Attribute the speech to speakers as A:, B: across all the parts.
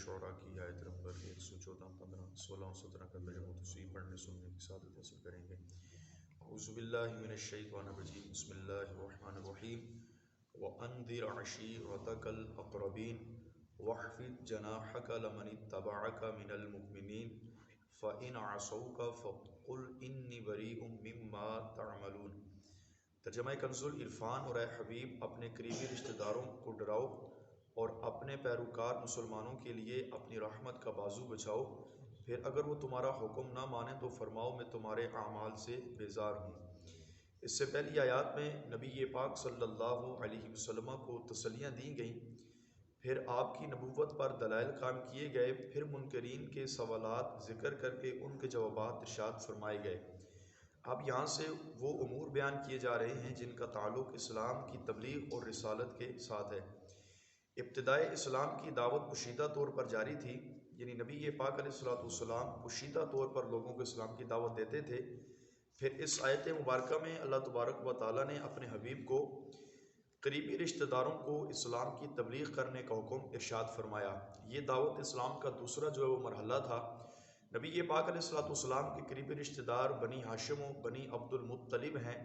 A: شعراء کی آیت نمبر 114، 15، 16 اور 17 کا ترجمہ تصحیح پڑھنے سننے کی سعادت حاصل کریں گے۔ اعوذ باللہ من الشیطان الرجیم، بسم اللہ الرحمن الرحیم۔ وَأَنذِرْ عَشِيرَتَكَ الْأَقْرَبِينَ وَاخْفِضْ جَنَاحَكَ لِمَنِ اتَّبَعَكَ مِنَ الْمُؤْمِنِينَ فَإِنْ عَصَوْكَ فَقُلْ إِنِّي بَرِيءٌ مِّمَّا تَعْمَلُونَ۔ ترجمہ کنز العرفان۔ اور اے حبیب اپنے قریبی رشتہ داروں کو ڈراؤ اور اپنے پیروکار مسلمانوں کے لیے اپنی رحمت کا بازو بچھاؤ، پھر اگر وہ تمہارا حکم نہ مانے تو فرماؤ میں تمہارے اعمال سے بیزار ہوں۔ اس سے پہلی آیات میں نبی پاک صلی اللہ علیہ وسلم کو تسلیاں دی گئیں، پھر آپ کی نبوت پر دلائل قائم کیے گئے، پھر منکرین کے سوالات ذکر کر کے ان کے جوابات ارشاد فرمائے گئے۔ اب یہاں سے وہ امور بیان کیے جا رہے ہیں جن کا تعلق اسلام کی تبلیغ اور رسالت کے ساتھ ہے۔ ابتدائے اسلام کی دعوت پوشیدہ طور پر جاری تھی، یعنی نبی پاک علیہ السلام پوشیدہ طور پر لوگوں کو اسلام کی دعوت دیتے تھے۔ پھر اس آیت مبارکہ میں اللہ تبارک و تعالیٰ نے اپنے حبیب کو قریبی رشتہ داروں کو اسلام کی تبلیغ کرنے کا حکم ارشاد فرمایا۔ یہ دعوت اسلام کا دوسرا جو ہے وہ مرحلہ تھا۔ نبی پاک علیہ السلام کے قریبی رشتہ دار بنی ہاشم و بنی عبد المطلب ہیں۔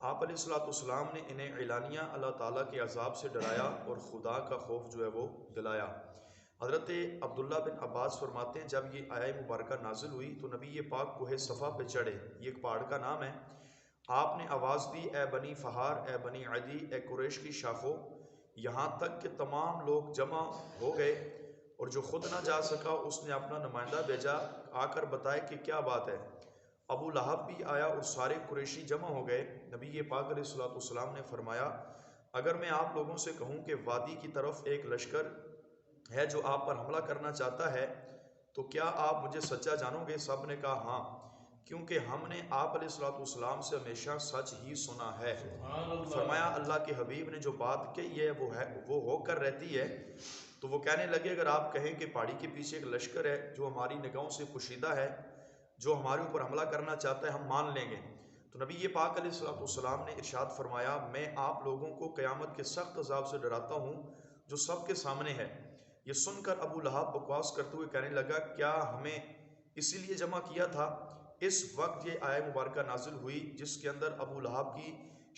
A: آپ علیہ السلام نے انہیں اعلانیہ اللہ تعالیٰ کے عذاب سے ڈرایا اور خدا کا خوف جو ہے وہ دلایا۔ حضرت عبداللہ بن عباس فرماتے ہیں جب یہ آیہ مبارکہ نازل ہوئی تو نبی پاک کوہ صفا پہ چڑھے، یہ ایک پہاڑ کا نام ہے۔ آپ نے آواز دی، اے بنی فہار، اے بنی عدی، اے قریش کی شاخوں، یہاں تک کہ تمام لوگ جمع ہو گئے اور جو خود نہ جا سکا اس نے اپنا نمائندہ بھیجا، آ کر بتائے کہ کیا بات ہے۔ ابو لہب بھی آیا اور سارے قریشی جمع ہو گئے۔ نبی پاک علیہ السلام نے فرمایا، اگر میں آپ لوگوں سے کہوں کہ وادی کی طرف ایک لشکر ہے جو آپ پر حملہ کرنا چاہتا ہے تو کیا آپ مجھے سچا جانو گے؟ سب نے کہا ہاں، کیونکہ ہم نے آپ علیہ السلام سے ہمیشہ سچ ہی سنا ہے۔ فرمایا اللہ کے حبیب نے جو بات کہی ہے وہ ہو کر رہتی ہے۔ تو وہ کہنے لگے اگر آپ کہیں کہ پہاڑی کے پیچھے ایک لشکر ہے جو ہماری نگاہوں سے پوشیدہ ہے، جو ہمارے اوپر حملہ کرنا چاہتا ہے، ہم مان لیں گے۔ تو نبی پاک علیہ السلام نے ارشاد فرمایا، میں آپ لوگوں کو قیامت کے سخت عذاب سے ڈراتا ہوں جو سب کے سامنے ہے۔ یہ سن کر ابو لہب بکواس کرتے ہوئے کہنے لگا، کیا ہمیں اسی لیے جمع کیا تھا؟ اس وقت یہ آیہ مبارکہ نازل ہوئی جس کے اندر ابو لہب کی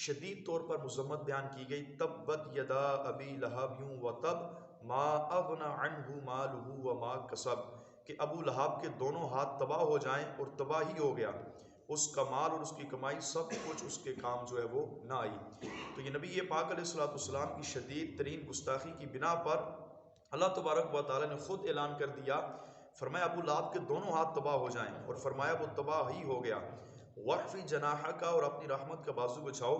A: شدید طور پر مذمت بیان کی گئی۔ تبت یدا ابی لہب وتب ما اغنی عنہ مالہ وما کسب، کہ ابو لہب کے دونوں ہاتھ تباہ ہو جائیں اور تباہ ہی ہو گیا، اس کا مال اور اس کی کمائی سب کچھ اس کے کام جو ہے وہ نہ آئی۔ تو یہ نبی پاک علیہ السلام کی شدید ترین گستاخی کی بنا پر اللہ تبارک و تعالیٰ نے خود اعلان کر دیا، فرمایا ابو لہب کے دونوں ہاتھ تباہ ہو جائیں، اور فرمایا وہ تباہ ہی ہو گیا۔ وَاخْفِضْ جَنَاحَكَ، اور اپنی رحمت کا بازو بچھاؤ۔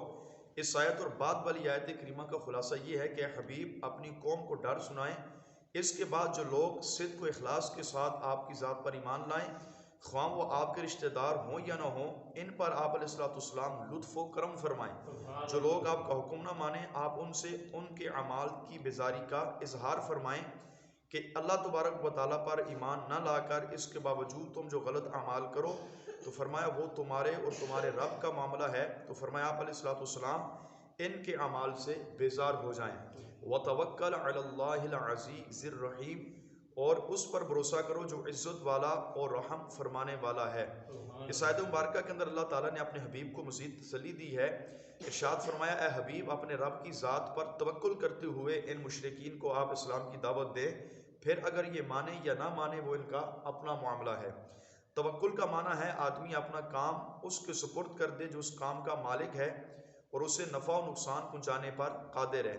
A: اس آیت اور بعد والی آیت کریمہ کا خلاصہ یہ ہے کہ حبیب اپنی قوم کو ڈر سنائیں، اس کے بعد جو لوگ صدق و اخلاص کے ساتھ آپ کی ذات پر ایمان لائیں، خواہ وہ آپ کے رشتہ دار ہوں یا نہ ہوں، ان پر آپ علیہ السلام لطف و کرم فرمائیں۔ جو لوگ آپ کا حکم نہ مانیں، آپ ان سے ان کے اعمال کی بیزاری کا اظہار فرمائیں کہ اللہ تبارک و تعالیٰ پر ایمان نہ لا کر اس کے باوجود تم جو غلط اعمال کرو، تو فرمایا وہ تمہارے اور تمہارے رب کا معاملہ ہے۔ تو فرمایا آپ علیہ السلام ان کے اعمال سے بیزار ہو جائیں۔ وَتَوَكَّلْ عَلَى اللَّهِ الْعَزِيزِ الرَّحِيمِ، اور اس پر بھروسہ کرو جو عزت والا اور رحم فرمانے والا ہے۔ اس آیت مبارکہ کے اندر اللہ تعالیٰ نے اپنے حبیب کو مزید تسلی دی ہے۔ ارشاد فرمایا، اے حبیب اپنے رب کی ذات پر توکل کرتے ہوئے ان مشرکین کو آپ اسلام کی دعوت دیں، پھر اگر یہ مانے یا نہ مانے وہ ان کا اپنا معاملہ ہے۔ توکل کا معنی ہے آدمی اپنا کام اس کے سپرد کر دے جو اس کام کا مالک ہے اور اسے نفع و نقصان پہنچانے پر قادر ہے،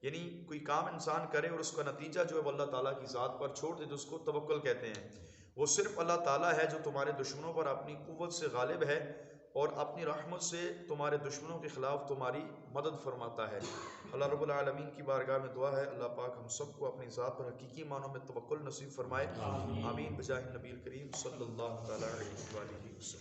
A: یعنی کوئی کام انسان کرے اور اس کا نتیجہ جو ہے وہ اللہ تعالیٰ کی ذات پر چھوڑ دے، تو اس کو توکل کہتے ہیں۔ وہ صرف اللہ تعالیٰ ہے جو تمہارے دشمنوں پر اپنی قوت سے غالب ہے اور اپنی رحمت سے تمہارے دشمنوں کے خلاف تمہاری مدد فرماتا ہے۔ اللہ رب العالمین کی بارگاہ میں دعا ہے اللہ پاک ہم سب کو اپنی ذات پر حقیقی معنوں میں توکل نصیب فرمائے، آمین بجاہ النبی الکریم صلی اللہ تعالیٰ علیہ وآلہ وسلم۔